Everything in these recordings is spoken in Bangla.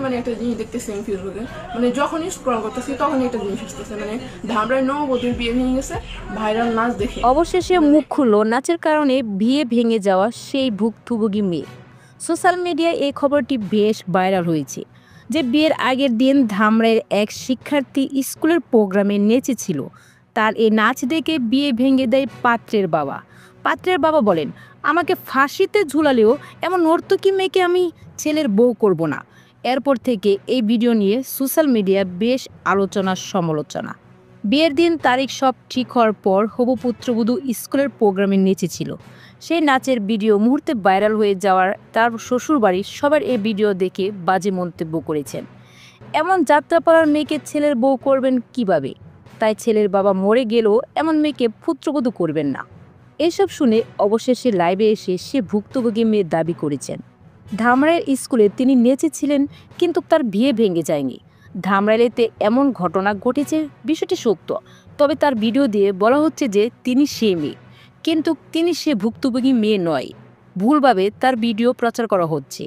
মানে একটা জিনিস দেখতেছি আমি ফেসবুকে, মানে যখনই স্ক্রল করতেছি তখনই একটা জিনিস আসতেছে, মানে ধামরায় নববধূর বিয়ে ভেঙে গেছে ভাইরাল নাচ দেখে। অবশেষে মুখ খুলল নাচের কারণে বিয়ে ভেঙে যাওয়া সেই ভুক্তভোগী মেয়ে। সোশ্যাল মিডিয়ায় এই খবরটি বেশ ভাইরাল হয়েছে যে বিয়ের আগের দিন ধামরাইয়ের এক শিক্ষার্থী স্কুলের প্রোগ্রামে নেচেছিল। তার এই নাচ দেখে বিয়ে ভেঙে দেয় পাত্রের বাবা। পাত্রের বাবা বলেন, আমাকে ফাঁসিতে ঝুলালেও এমন নর্তকী মেয়েকে আমি ছেলের বউ করব না। এরপর থেকে এই ভিডিও নিয়ে সোশ্যাল মিডিয়া বেশ আলোচনা সমালোচনা। বিয়ের দিন তারিখ সব ঠিক হওয়ার পর হবু পুত্রবধূ স্কুলের প্রোগ্রামে নেচেছিল। সেই নাচের ভিডিও মুহূর্তে ভাইরাল হয়ে যাওয়ার তার শ্বশুরবাড়ির সবার এই ভিডিও দেখে বাজে মন্তব্য করেছেন। এমন যাত্রাপালার মেয়েকে ছেলের বউ করবেন কিভাবে? তাই ছেলের বাবা মরে গেলেও এমন মেয়েকে পুত্রবধূ করবেন না। এসব শুনে অবশেষে লাইভে এসে সে ভুক্তভোগী মেয়ে দাবি করেছেন ধামরাইয়ের স্কুলে তিনি নেচেছিলেন, কিন্তু তার বিয়ে ভেঙে যায়নি। ধামরাইলেতে এমন ঘটনা ঘটেছে, বিষয়টি সত্য। তবে তার ভিডিও দিয়ে বলা হচ্ছে যে তিনি সে মেয়ে, কিন্তু তিনি সে ভুক্তভোগী মেয়ে নয়। ভুলভাবে তার ভিডিও প্রচার করা হচ্ছে।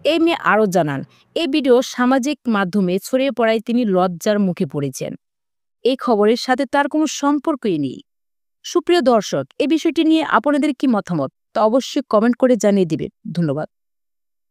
এই মেয়ে আরও জানান, এই ভিডিও সামাজিক মাধ্যমে ছড়িয়ে পড়ায় তিনি লজ্জার মুখে পড়েছেন। এই খবরের সাথে তার কোনো সম্পর্কই নেই। সুপ্রিয় দর্শক, এই বিষয়টি নিয়ে আপনাদের কি মতামত তা অবশ্যই কমেন্ট করে জানিয়ে দিবেন। ধন্যবাদ।